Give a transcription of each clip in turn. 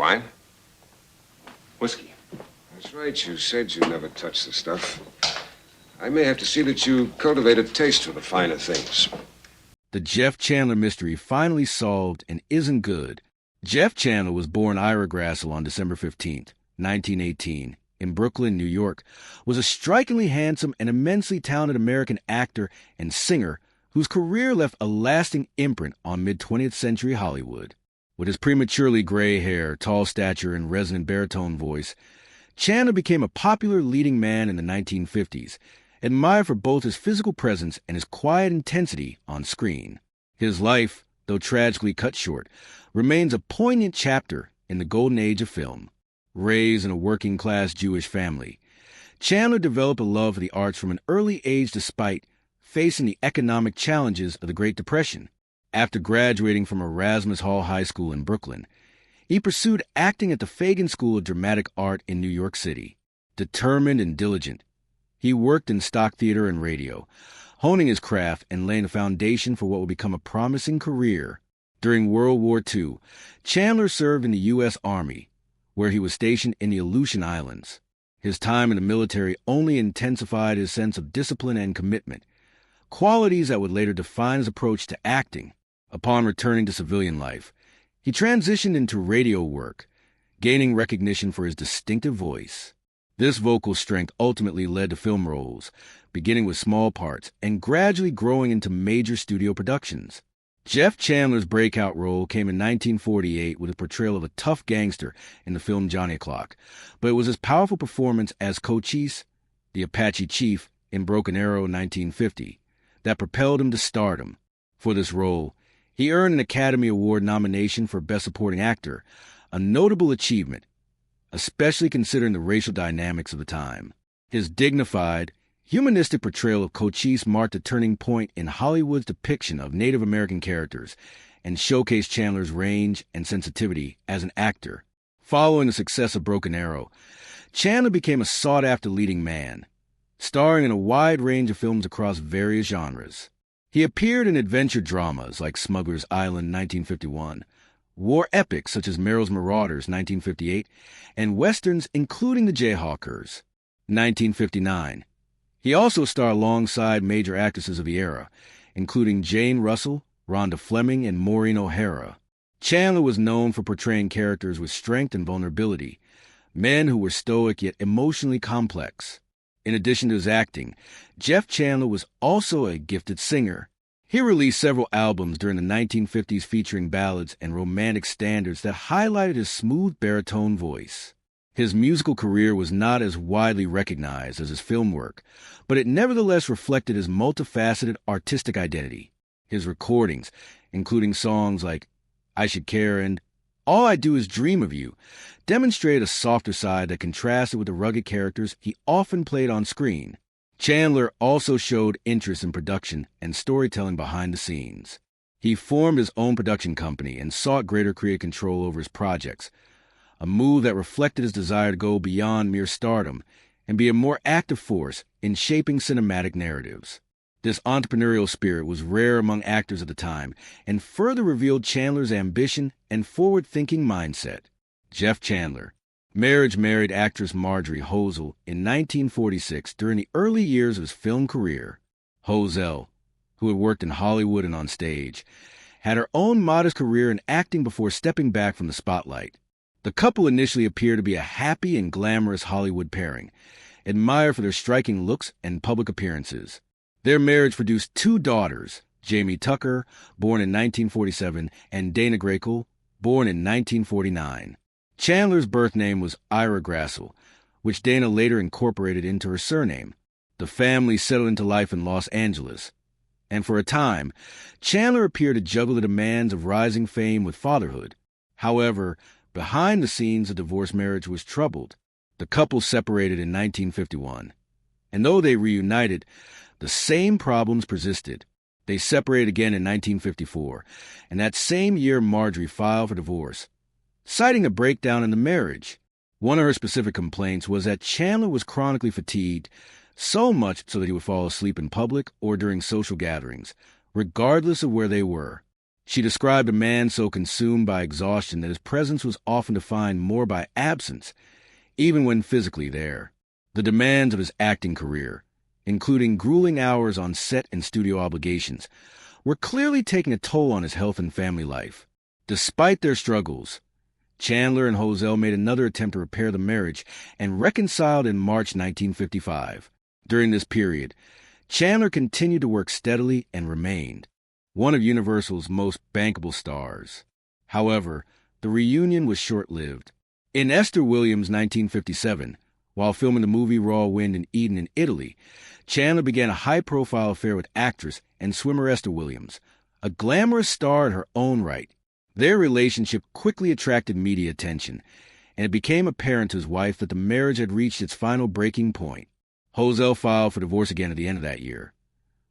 Wine? Whiskey. That's right. You said you never touched the stuff. I may have to see that you cultivate a taste for the finer things. The Jeff Chandler mystery finally solved and isn't good. Jeff Chandler was born Ira Grassel on December 15th, 1918, in Brooklyn, New York, was a strikingly handsome and immensely talented American actor and singer whose career left a lasting imprint on mid-20th century Hollywood. With his prematurely gray hair, tall stature, and resonant baritone voice, Chandler became a popular leading man in the 1950s, admired for both his physical presence and his quiet intensity on screen. His life, though tragically cut short, remains a poignant chapter in the golden age of film. Raised in a working-class Jewish family, Chandler developed a love for the arts from an early age despite facing the economic challenges of the Great Depression. After graduating from Erasmus Hall High School in Brooklyn, he pursued acting at the Fagan School of Dramatic Art in New York City. Determined and diligent, he worked in stock theater and radio, honing his craft and laying the foundation for what would become a promising career. During World War II, Chandler served in the U.S. Army, where he was stationed in the Aleutian Islands. His time in the military only intensified his sense of discipline and commitment, qualities that would later define his approach to acting. Upon returning to civilian life, he transitioned into radio work, gaining recognition for his distinctive voice. This vocal strength ultimately led to film roles, beginning with small parts and gradually growing into major studio productions. Jeff Chandler's breakout role came in 1948 with a portrayal of a tough gangster in the film Johnny Clock, but it was his powerful performance as Cochise, the Apache chief in Broken Arrow 1950, that propelled him to stardom. For this role, he earned an Academy Award nomination for Best Supporting Actor, a notable achievement, especially considering the racial dynamics of the time. His dignified, humanistic portrayal of Cochise marked a turning point in Hollywood's depiction of Native American characters and showcased Chandler's range and sensitivity as an actor. Following the success of Broken Arrow, Chandler became a sought-after leading man, starring in a wide range of films across various genres. He appeared in adventure dramas like Smuggler's Island 1951, war epics such as Merrill's Marauders 1958, and westerns including The Jayhawkers 1959. He also starred alongside major actresses of the era, including Jane Russell, Rhonda Fleming, and Maureen O'Hara. Chandler was known for portraying characters with strength and vulnerability, men who were stoic yet emotionally complex. In addition to his acting, Jeff Chandler was also a gifted singer. He released several albums during the 1950s featuring ballads and romantic standards that highlighted his smooth baritone voice. His musical career was not as widely recognized as his film work, but it nevertheless reflected his multifaceted artistic identity. His recordings, including songs like I Should Care and All I Do Is Dream of You, demonstrated a softer side that contrasted with the rugged characters he often played on screen. Chandler also showed interest in production and storytelling behind the scenes. He formed his own production company and sought greater creative control over his projects, a move that reflected his desire to go beyond mere stardom and be a more active force in shaping cinematic narratives. This entrepreneurial spirit was rare among actors at the time and further revealed Chandler's ambition and forward-thinking mindset. Jeff Chandler. Marriage married actress Marjorie Hosel in 1946 during the early years of his film career. Hosel, who had worked in Hollywood and on stage, had her own modest career in acting before stepping back from the spotlight. The couple initially appeared to be a happy and glamorous Hollywood pairing, admired for their striking looks and public appearances. Their marriage produced two daughters, Jamie Tucker, born in 1947, and Dana Grakel, born in 1949. Chandler's birth name was Ira Grassel, which Dana later incorporated into her surname. The family settled into life in Los Angeles, and for a time, Chandler appeared to juggle the demands of rising fame with fatherhood. However, behind the scenes, the divorce marriage was troubled. The couple separated in 1951, and though they reunited, the same problems persisted. They separated again in 1954, and that same year Marjorie filed for divorce, citing a breakdown in the marriage. One of her specific complaints was that Chandler was chronically fatigued, so much so that he would fall asleep in public or during social gatherings, regardless of where they were. She described a man so consumed by exhaustion that his presence was often defined more by absence, even when physically there. The demands of his acting career, including grueling hours on set and studio obligations, were clearly taking a toll on his health and family life. Despite their struggles, Chandler and Hosel made another attempt to repair the marriage and reconciled in March 1955. During this period, Chandler continued to work steadily and remained one of Universal's most bankable stars. However, the reunion was short-lived. In Esther Williams' 1957, while filming the movie Raw Wind in Eden in Italy, Chandler began a high-profile affair with actress and swimmer Esther Williams, a glamorous star in her own right. Their relationship quickly attracted media attention, and it became apparent to his wife that the marriage had reached its final breaking point. Hosel filed for divorce again at the end of that year,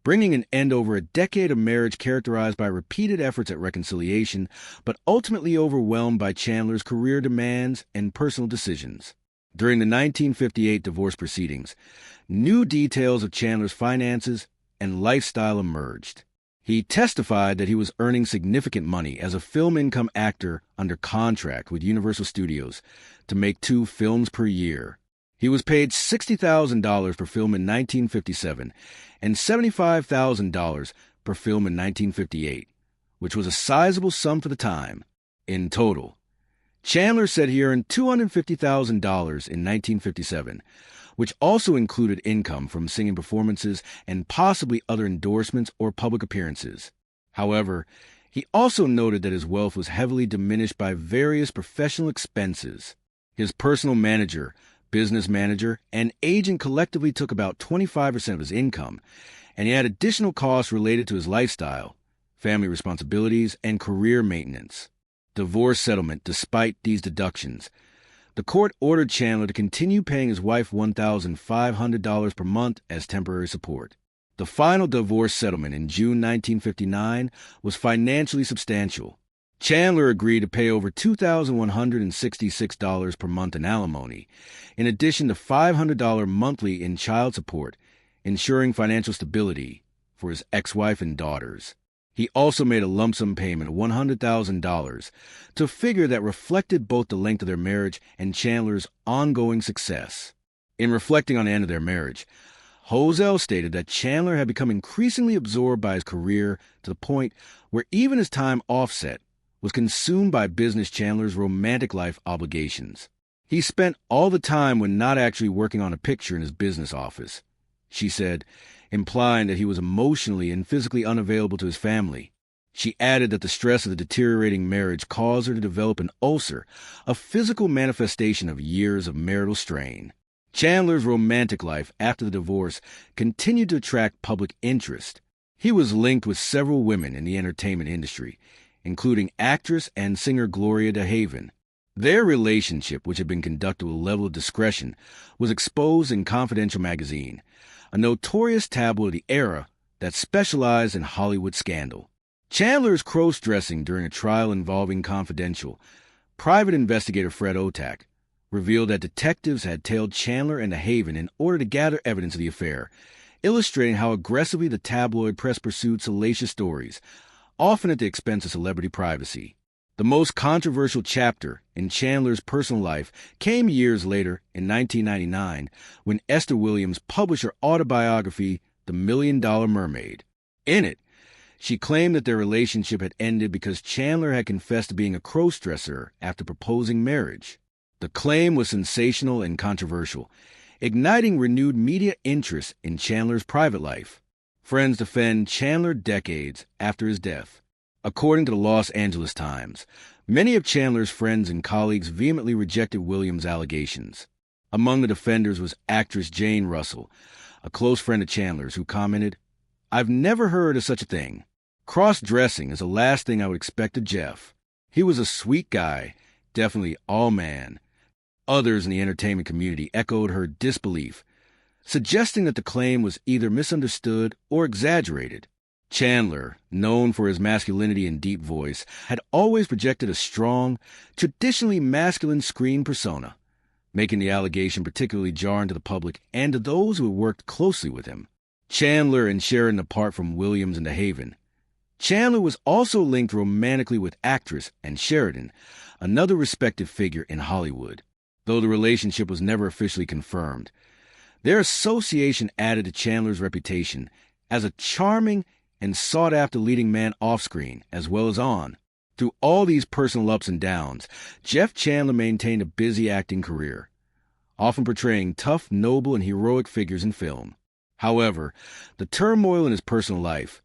bringing an end over a decade of marriage characterized by repeated efforts at reconciliation, but ultimately overwhelmed by Chandler's career demands and personal decisions. During the 1958 divorce proceedings, new details of Chandler's finances and lifestyle emerged. He testified that he was earning significant money as a film income actor under contract with Universal Studios to make 2 films per year. He was paid $60,000 per film in 1957 and $75,000 per film in 1958, which was a sizable sum for the time. In total, Chandler said he earned $250,000 in 1957, which also included income from singing performances and possibly other endorsements or public appearances. However, he also noted that his wealth was heavily diminished by various professional expenses. His personal manager, business manager, and agent collectively took about 25% of his income, and he had additional costs related to his lifestyle, family responsibilities, and career maintenance. Divorce settlement. Despite these deductions, the court ordered Chandler to continue paying his wife $1,500 per month as temporary support. The final divorce settlement in June 1959 was financially substantial. Chandler agreed to pay over $2,166 per month in alimony, in addition to $500 monthly in child support, ensuring financial stability for his ex-wife and daughters. He also made a lump sum payment of $100,000 to a figure that reflected both the length of their marriage and Chandler's ongoing success. In reflecting on the end of their marriage, Hosel stated that Chandler had become increasingly absorbed by his career to the point where even his time offset was consumed by business Chandler's romantic life obligations. He spent all the time when not actually working on a picture in his business office, she said, implying that he was emotionally and physically unavailable to his family. She added that the stress of the deteriorating marriage caused her to develop an ulcer, a physical manifestation of years of marital strain. Chandler's romantic life after the divorce continued to attract public interest. He was linked with several women in the entertainment industry, including actress and singer Gloria DeHaven. Their relationship, which had been conducted with a level of discretion, was exposed in Confidential magazine, a notorious tabloid of the era that specialized in Hollywood scandal. Chandler's cross-dressing during a trial involving Confidential, private investigator Fred Otak revealed that detectives had tailed Chandler and DeHaven in order to gather evidence of the affair, illustrating how aggressively the tabloid press pursued salacious stories, often at the expense of celebrity privacy. The most controversial chapter in Chandler's personal life came years later in 1999 when Esther Williams published her autobiography, The $1 Million Mermaid. In it, she claimed that their relationship had ended because Chandler had confessed to being a cross-dresser after proposing marriage. The claim was sensational and controversial, igniting renewed media interest in Chandler's private life. Friends defend Chandler decades after his death. According to the Los Angeles Times, many of Chandler's friends and colleagues vehemently rejected Williams' allegations. Among the defenders was actress Jane Russell, a close friend of Chandler's, who commented, "I've never heard of such a thing. Cross-dressing is the last thing I would expect of Jeff. He was a sweet guy, definitely all man." Others in the entertainment community echoed her disbelief, suggesting that the claim was either misunderstood or exaggerated. Chandler, known for his masculinity and deep voice, had always projected a strong, traditionally masculine screen persona, making the allegation particularly jarring to the public and to those who had worked closely with him. Chandler and Sharon, apart from Williams and DeHaven, Chandler was also linked romantically with actress Ann Sheridan, another respected figure in Hollywood, though the relationship was never officially confirmed. Their association added to Chandler's reputation as a charming and sought-after leading man off-screen as well as on. Through all these personal ups and downs, Jeff Chandler maintained a busy acting career, often portraying tough, noble, and heroic figures in film. However, the turmoil in his personal life,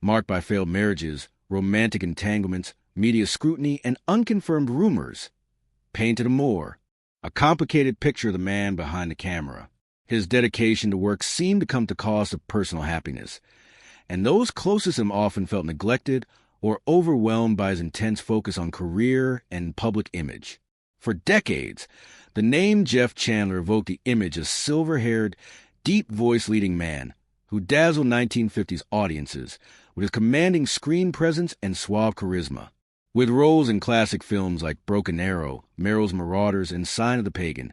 marked by failed marriages, romantic entanglements, media scrutiny, and unconfirmed rumors, painted a complicated picture of the man behind the camera. His dedication to work seemed to come at the cost of personal happiness, and those closest to him often felt neglected or overwhelmed by his intense focus on career and public image. For decades, the name Jeff Chandler evoked the image of silver-haired, deep-voiced leading man who dazzled 1950s audiences with his commanding screen presence and suave charisma. With roles in classic films like Broken Arrow, Merrill's Marauders, and Sign of the Pagan,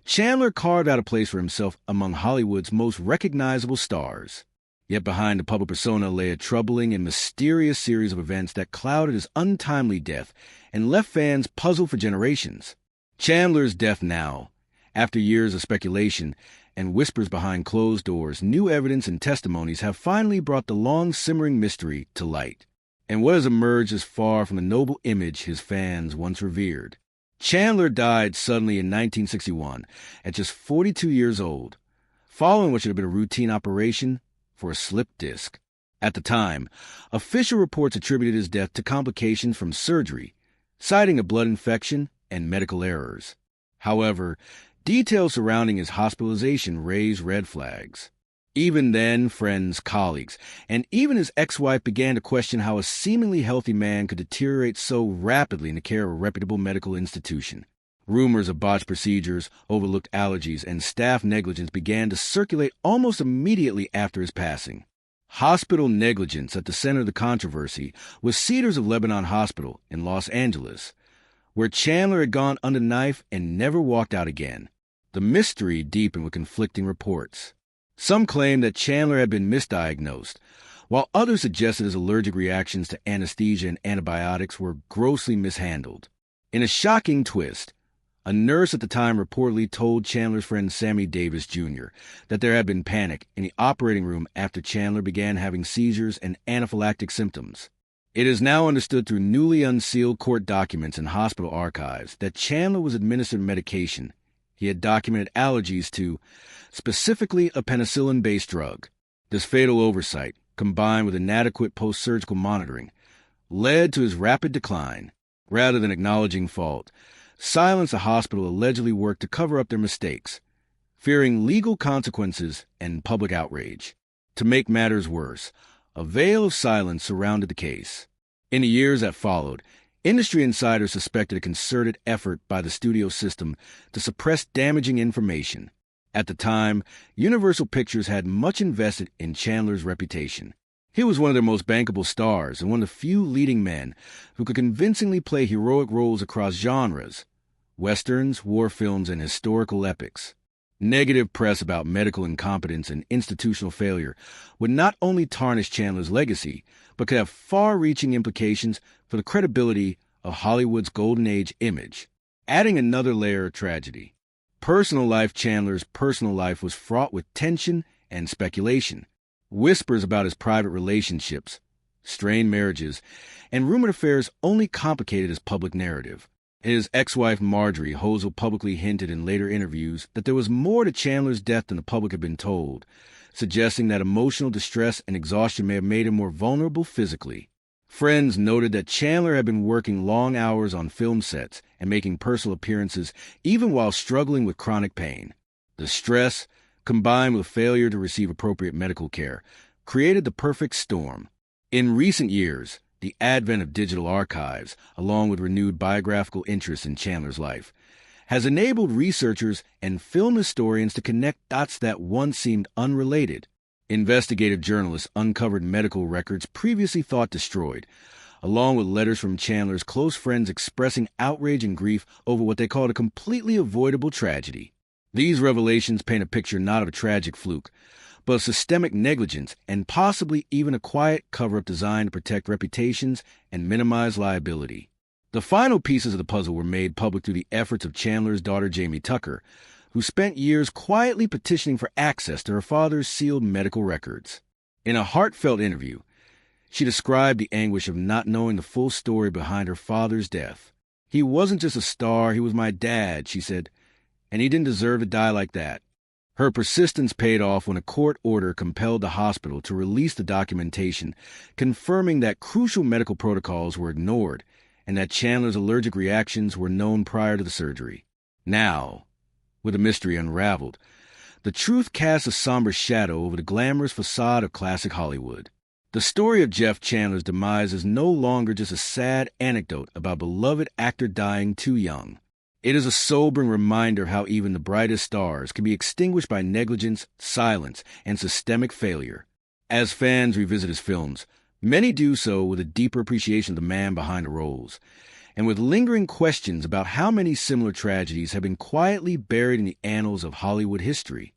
Chandler carved out a place for himself among Hollywood's most recognizable stars. Yet behind the public persona lay a troubling and mysterious series of events that clouded his untimely death and left fans puzzled for generations. Chandler's death now, after years of speculation and whispers behind closed doors, new evidence and testimonies have finally brought the long-simmering mystery to light. And what has emerged is far from the noble image his fans once revered. Chandler died suddenly in 1961 at just 42 years old, following what should have been a routine operation for a slipped disc. At the time, official reports attributed his death to complications from surgery, citing a blood infection and medical errors. However, details surrounding his hospitalization raised red flags. Even then, friends, colleagues, and even his ex-wife began to question how a seemingly healthy man could deteriorate so rapidly in the care of a reputable medical institution. Rumors of botched procedures, overlooked allergies, and staff negligence began to circulate almost immediately after his passing. Hospital negligence at the center of the controversy was Cedars of Lebanon Hospital in Los Angeles, where Chandler had gone under the knife and never walked out again. The mystery deepened with conflicting reports. Some claimed that Chandler had been misdiagnosed, while others suggested his allergic reactions to anesthesia and antibiotics were grossly mishandled. In a shocking twist, a nurse at the time reportedly told Chandler's friend Sammy Davis Jr. that there had been panic in the operating room after Chandler began having seizures and anaphylactic symptoms. It is now understood through newly unsealed court documents and hospital archives that Chandler was administered medication he had documented allergies to, specifically a penicillin-based drug. This fatal oversight, combined with inadequate post-surgical monitoring, led to his rapid decline. Rather than acknowledging fault, silence the hospital allegedly worked to cover up their mistakes, fearing legal consequences and public outrage. To make matters worse, a veil of silence surrounded the case. In the years that followed, industry insiders suspected a concerted effort by the studio system to suppress damaging information. At the time, Universal Pictures had much invested in Chandler's reputation. He was one of their most bankable stars and one of the few leading men who could convincingly play heroic roles across genres: westerns, war films, and historical epics. Negative press about medical incompetence and institutional failure would not only tarnish Chandler's legacy, but could have far-reaching implications for the credibility of Hollywood's golden age image, adding another layer of tragedy. Chandler's personal life was fraught with tension and speculation. Whispers about his private relationships, strained marriages, and rumored affairs only complicated his public narrative. His ex-wife Marjorie Hosel publicly hinted in later interviews that there was more to Chandler's death than the public had been told, suggesting that emotional distress and exhaustion may have made him more vulnerable physically. Friends noted that Chandler had been working long hours on film sets and making personal appearances even while struggling with chronic pain. The stress, combined with failure to receive appropriate medical care, created the perfect storm. In recent years, the advent of digital archives, along with renewed biographical interest in Chandler's life, has enabled researchers and film historians to connect dots that once seemed unrelated. Investigative journalists uncovered medical records previously thought destroyed, along with letters from Chandler's close friends expressing outrage and grief over what they called a completely avoidable tragedy. These revelations paint a picture not of a tragic fluke, but of systemic negligence and possibly even a quiet cover-up designed to protect reputations and minimize liability. The final pieces of the puzzle were made public through the efforts of Chandler's daughter Jamie Tucker, who spent years quietly petitioning for access to her father's sealed medical records. In a heartfelt interview, she described the anguish of not knowing the full story behind her father's death. "He wasn't just a star, he was my dad," she said, "and he didn't deserve to die like that." Her persistence paid off when a court order compelled the hospital to release the documentation, confirming that crucial medical protocols were ignored and that Chandler's allergic reactions were known prior to the surgery. Now, with the mystery unraveled, the truth casts a somber shadow over the glamorous facade of classic Hollywood. The story of Jeff Chandler's demise is no longer just a sad anecdote about a beloved actor dying too young. It is a sobering reminder of how even the brightest stars can be extinguished by negligence, silence, and systemic failure. As fans revisit his films, many do so with a deeper appreciation of the man behind the roles, and with lingering questions about how many similar tragedies have been quietly buried in the annals of Hollywood history.